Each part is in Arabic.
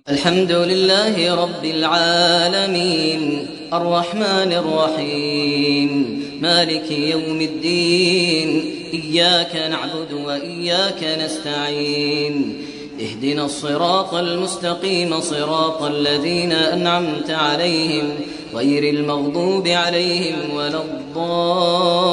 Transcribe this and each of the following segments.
الحمد لله رب العالمين الرحمن الرحيم مالك يوم الدين إياك نعبد وإياك نستعين اهدنا الصراط المستقيم صراط الذين أنعمت عليهم غير المغضوب عليهم ولا الضالين.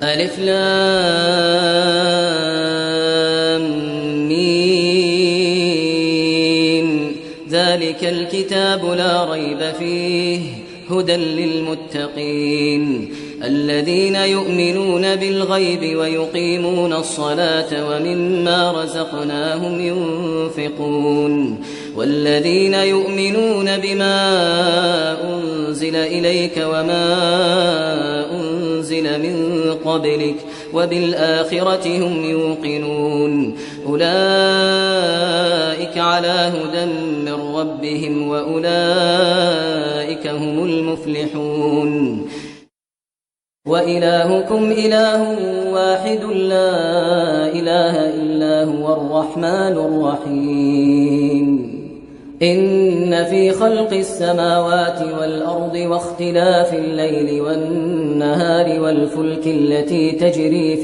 ألف لام ميم ذلك الكتاب لا ريب فيه هدى للمتقين الذين يؤمنون بالغيب ويقيمون الصلاة ومما رزقناهم ينفقون والذين يؤمنون بما أنزل إليك وما أنزل من قبلك وبالآخرة هم يوقنون أولئك على هدى من ربهم وأولئك هم المفلحون وإلهكم إله واحد لا إله إلا هو الرحمن الرحيم إن في خلق السماوات والأرض واختلاف الليل والنهار والفلك التي تجري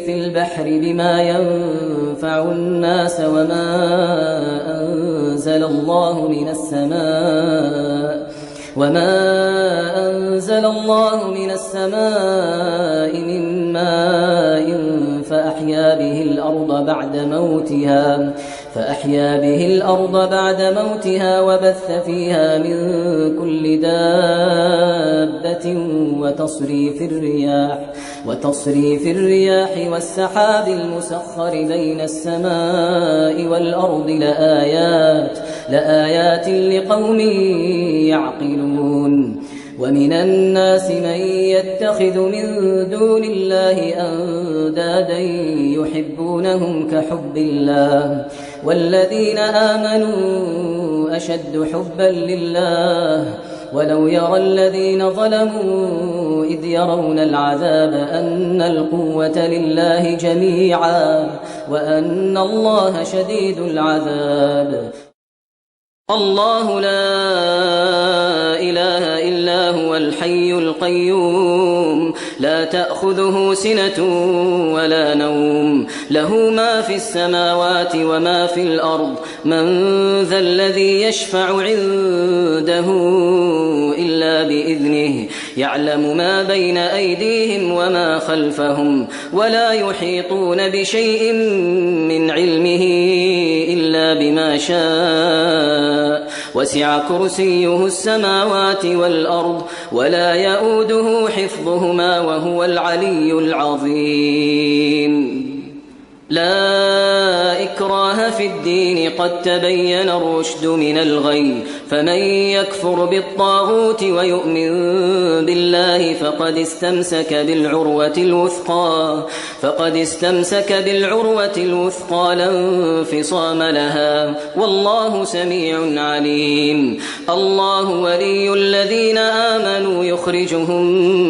في البحر بما ينفع الناس وما أنزل الله من السماء من ماء فأحيا به الأرض بعد موتها وبث فيها من كل دابة وتصريف الرياح والسحاب المسخر بين السماء والأرض لآيات لقوم يعقلون ومن الناس من يتخذ من دون الله أندادا يحبونهم كحب الله والذين آمنوا أشد حبا لله ولو يرى الذين ظلموا إذ يرون العذاب أن القوة لله جميعا وأن الله شديد العذاب الله لا إله إلا هو الحي القيوم لا تأخذه سنة ولا نوم له ما في السماوات وما في الأرض من ذا الذي يشفع عنده إلا بإذنه يعلم ما بين أيديهم وما خلفهم ولا يحيطون بشيء من علمه إلا بما شاء وسع كرسيه السماوات والأرض ولا يؤوده حفظهما وهو العلي العظيم لا إكراه في الدين قد تبين الرشد من الغي فمن يكفر بالطاغوت ويؤمن بالله فقد استمسك بالعروة الوثقى لا انفصام لها والله سميع عليم الله ولي الذين آمنوا يخرجهم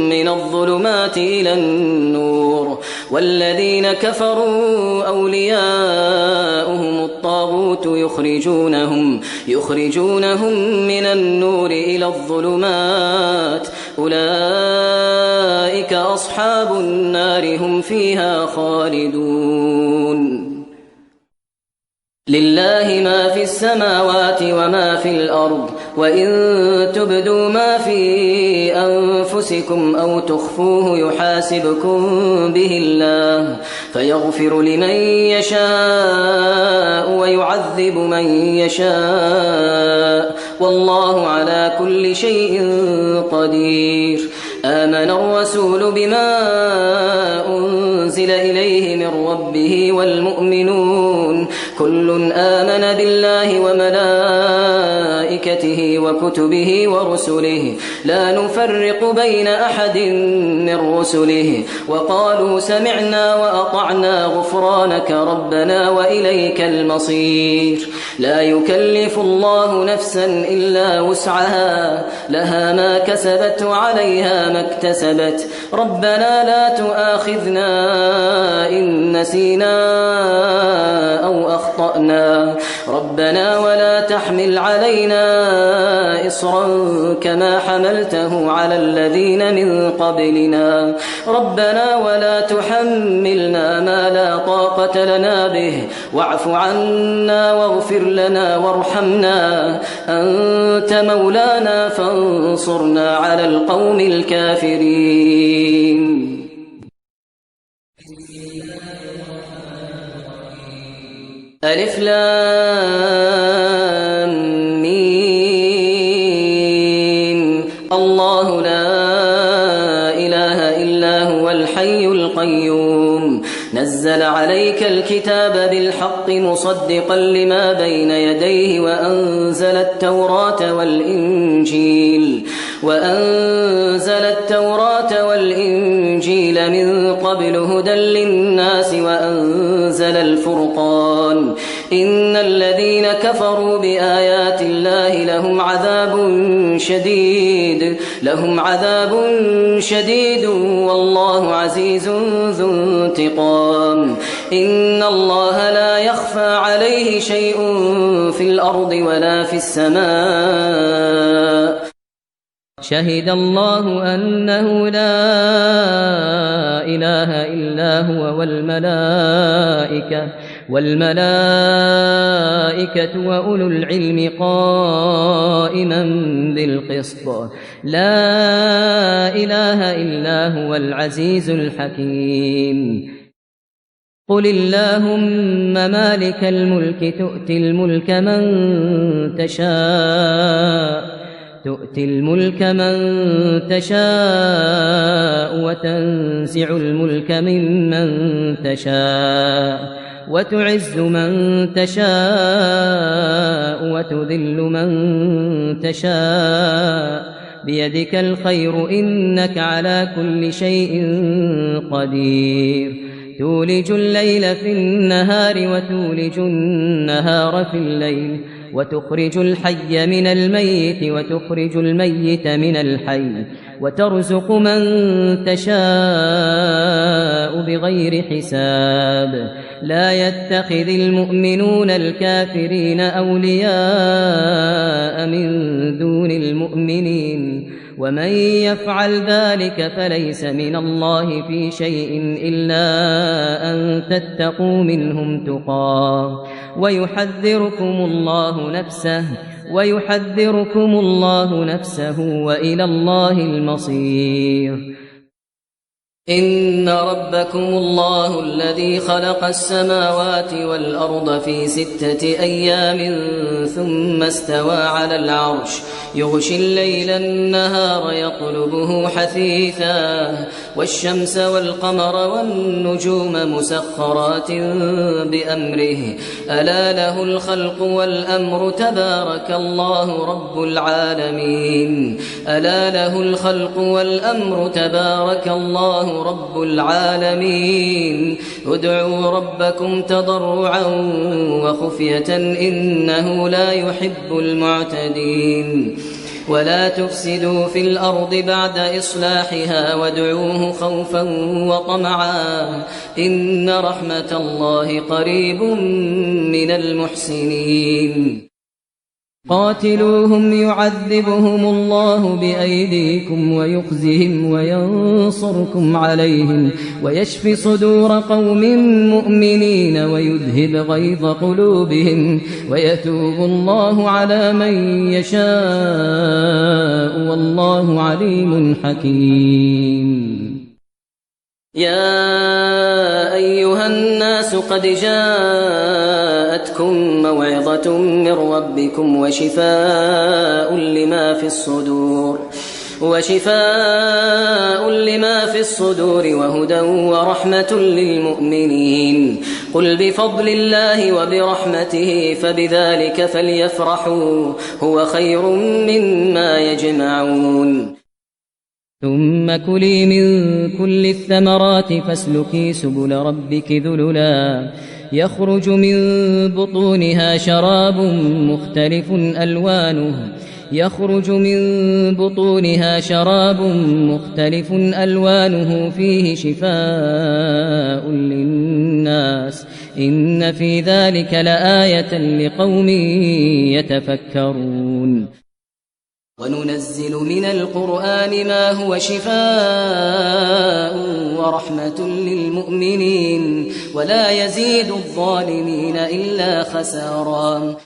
من الظلمات إلى النور والذين كفروا أولياؤهم الطاغوت يخرجونهم من النور إلى الظلمات أولئك أصحاب النار هم فيها خالدون لله ما في السماوات وما في الأرض وإن تبدوا ما في أنفسكم أو تخفوه يحاسبكم به الله فيغفر لمن يشاء ويعذب من يشاء والله على كل شيء قدير آمن الرسول بما أنزل إليه من ربه والمؤمنون كل آمن بالله وملائكته وكتبه ورسله لا نفرق بين أحد من رسله وقالوا سمعنا وأطعنا غفرانك ربنا وإليك المصير. لا يكلف الله نفسا إلا وسعها لها ما كسبت وعليها ما اكتسبت ربنا لا تؤاخذنا إن نسينا أو أخطأنا ربنا ولا تحمل علينا إصرا كما حملته على الذين من قبلنا ربنا ولا تحملنا ما لا طاقة لنا به واعف عنا واغفر لنا وارحمنا أنت مولانا فانصرنا على القوم الكافرين. ألف لام ميم الله لا إله إلا هو الحي القيوم نزل عليك الكتاب بالحق مصدقا لما بين يديه وأنزل التوراة والإنجيل من قبل هدى للناس وأنزل الفرقان إن الذين كفروا بآيات الله لهم عذاب شديد والله عزيز ذو انتقام. إن الله لا يخفى عليه شيء في الأرض ولا في السماء شهد الله أنه لا إله إلا هو والملائكة وأولو العلم قائما بالقسط لا إله إلا هو العزيز الحكيم. قل اللهم مالك الملك تؤتي الملك من تشاء وتنزع الملك ممن تشاء وتعز من تشاء وتذل من تشاء بيدك الخير إنك على كل شيء قدير. تولج الليل في النهار وتولج النهار في الليل وتخرج الحي من الميت وتخرج الميت من الحي وترزق من تشاء بغير حساب. لا يتخذ المؤمنون الكافرين أولياء من دون المؤمنين ومن يفعل ذلك فليس من الله في شيء إلا أن تتقوا منهم تقاه ويحذركم الله نفسه وإلى الله المصير. إن ربكم الله الذي خلق السماوات والأرض في 6 أيام ثم استوى على العرش يغشي الليل النهار يطلبه حثيثا والشمس والقمر والنجوم مسخرات بأمره ألا له الخلق والأمر تبارك الله رب العالمين. ادعوا ربكم تضرعا وخفية إنه لا يحب المعتدين. ولا تفسدوا في الأرض بعد إصلاحها وادعوه خوفا وطمعا إن رحمة الله قريب من المحسنين. قاتلوهم يعذبهم الله بأيديكم ويخزهم وينصركم عليهم ويشف صدور قوم مؤمنين ويذهب غيظ قلوبهم ويتوب الله على من يشاء والله عليم حكيم. يا أيها الناس قد جاءتكم موعظة من ربكم وشفاء لما في الصدور وشفاء لما في الصدور وهدى ورحمة للمؤمنين. قل بفضل الله وبرحمته فبذلك فليفرحوا هو خير مما يجمعون. ثم كلي من كل الثمرات فاسلكي سبل ربك ذللا يخرج من بطونها شراب مختلف ألوانه فيه شفاء للناس إن في ذلك لآية لقوم يتفكرون. وننزل من القرآن ما هو شفاء ورحمة للمؤمنين ولا يزيد الظالمين إلا خسارا.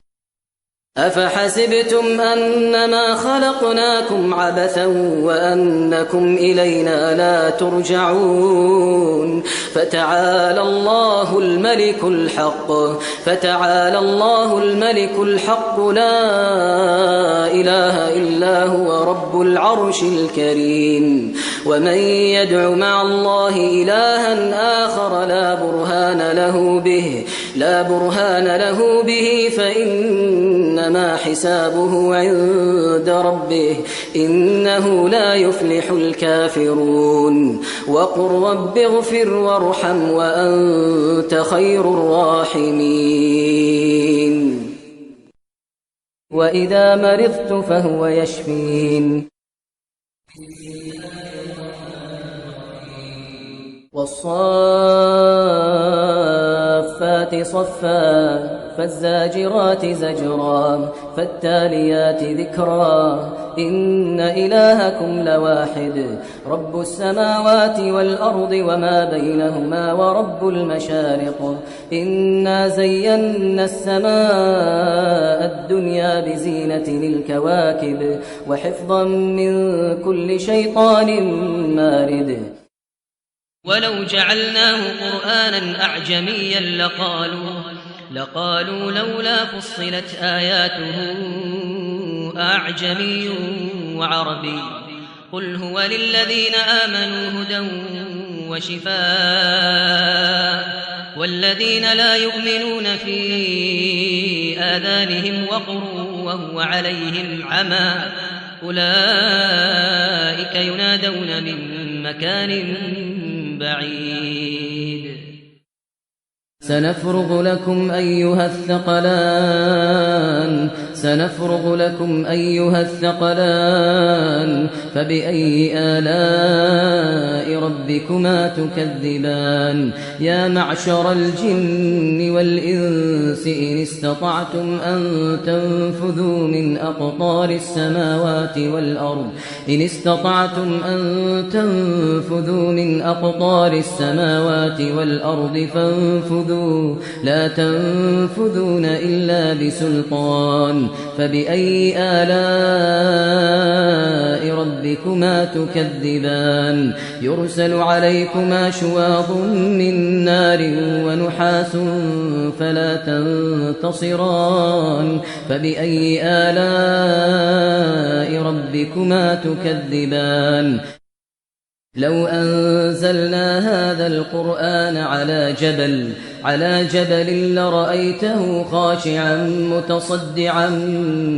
أفحسبتم أنما خلقناكم عبثا وأنكم إلينا لا ترجعون فتعالى الله الملك الحق لا إله إلا هو رب العرش الكريم. ومن يدع مع الله إلها آخر لا برهان له به فإنما حسابه عند ربه إنه لا يفلح الكافرون. وقل رب اغفر وارحم وأنت خير الراحمين. وإذا مرضت فهو يشفين. والصافات صفا فالزاجرات زجرا فالتاليات ذكرا إن إلهكم لواحد رب السماوات والأرض وما بينهما ورب المشارق. إنا زينا السماء الدنيا بزينة الكواكب وحفظا من كل شيطان مارد. ولو جعلناه قرآنا أعجميا لقالوا لولا فصلت آياته أعجمي وعربي قل هو للذين آمنوا هدى وشفاء والذين لا يؤمنون في آذانهم وقر وهو عليهم عمى أولئك ينادون من مكان بعيد. سنفرغ لكم أيها الثقلان فبأي آلاء ربكما تكذبان. يا معشر الجن والإنس إن استطعتم أن تنفذوا من أقطار السماوات والأرض فانفذوا لا تنفذون إلا بسلطان. فبأي آلاء ربكما تكذبان. يرسل عليكما شواظ من نار ونحاس فلا تنتصران. فبأي آلاء ربكما تكذبان. لو أنزلنا هذا القرآن على جبل لرأيته خاشعا متصدعا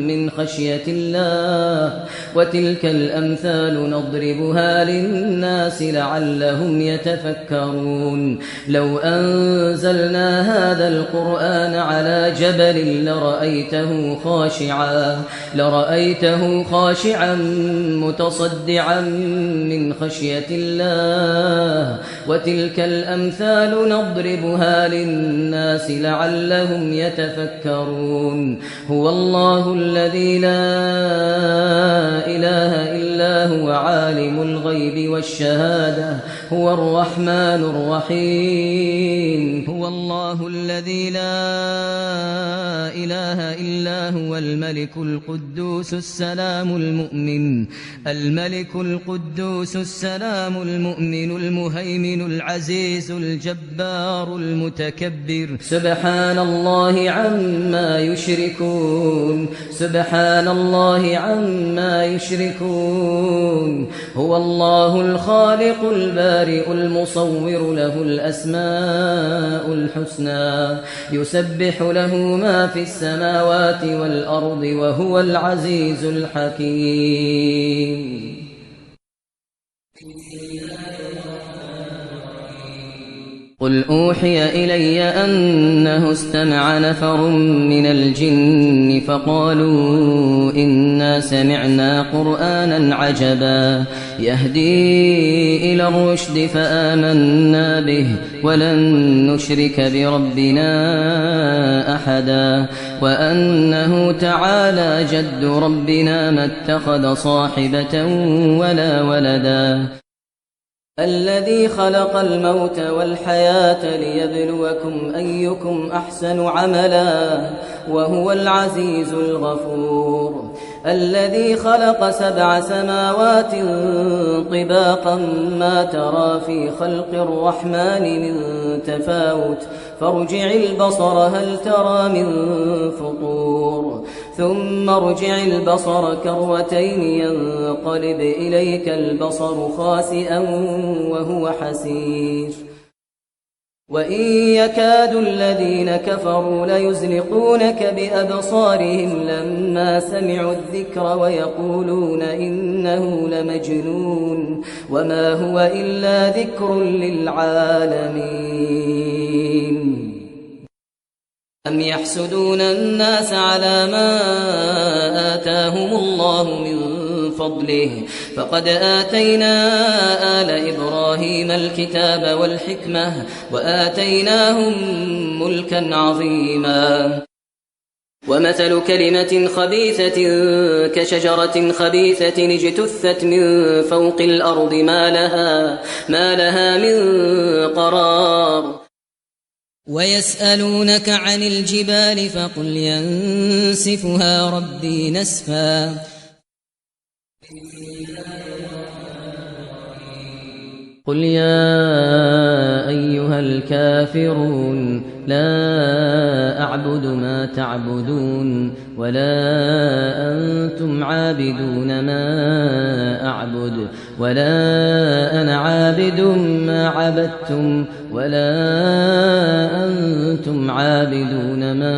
من خشية الله. وتلك الأمثال نضربها للناس لعلهم يتفكرون. لو أنزلنا هذا القرآن على جبل لرأيته خاشعا متصدعا من خشية الله. وتلك الأمثال نضربها للناس لعلهم يتفكرون. هو الله الذي لا إله إلا هو عالم الغيب والشهادة هو الرحمن الرحيم. هو الله الذي لا إله إلا هو الملك القدوس السلام المؤمن المهيمن المبين العزيز الجبار المتكبر. سبحان الله عما يشركون. سبحان الله عما يشركون. هو الله الخالق البارئ المصور له الأسماء الحسنى يسبح له ما في السماوات والأرض وهو العزيز الحكيم. قل أوحي إلي أنه استمع نفر من الجن فقالوا إنا سمعنا قرآنا عجبا يهدي إلى الرشد فآمنا به ولن نشرك بربنا أحدا وأنه تعالى جد ربنا ما اتخذ صاحبة ولا ولدا الذي خلق الموت والحياة ليبلوكم أيكم أحسن عملا وهو العزيز الغفور. الذي خلق 7 سماوات طباقا ما ترى في خلق الرحمن من تفاوت فارجع البصر هل ترى من فطور ثم ارجع البصر كرتين ينقلب إليك البصر خاسئا وهو حسير. وإن يكاد الذين كفروا ليزلقونك بأبصارهم لما سمعوا الذكر ويقولون إنه لمجنون وما هو إلا ذكر للعالمين. أم يحسدون الناس على ما آتاهم الله من فضله فقد آتينا آل إبراهيم الكتاب والحكمة وآتيناهم ملكا عظيما. ومثل كلمة خبيثة كشجرة خبيثة اجتثت من فوق الأرض ما لها من قرار. ويسألونك عن الجبال فقل ينسفها ربي نسفا. قل يا أيها الكافرون لا أعبد ما تعبدون ولا أنتم عابدون ما أعبد ولا أنا عابد ما عبدتم ولا أنتم عابدون ما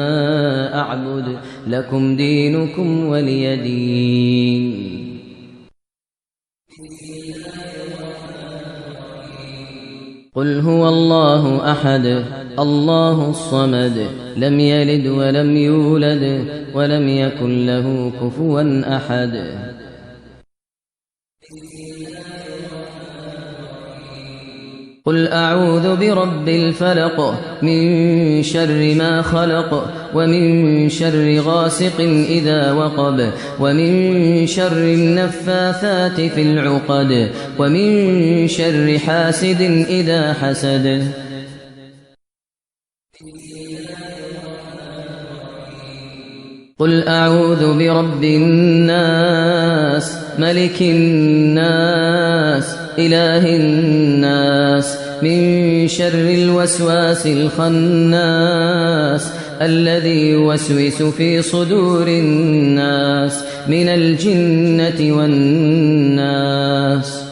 أعبد لكم دينكم ولي دين. قل هو الله أحد الله الصمد لم يلد ولم يولد ولم يكن له كفوا أحد. قل أعوذ برب الفلق من شر ما خلق ومن شر غاسق إذا وقب ومن شر النفاثات في العقد ومن شر حاسد إذا حسد. قل أعوذ برب الناس ملك الناس إله الناس من شر الوسواس الخناس الذي يوسوس في صدور الناس من الجنة والناس.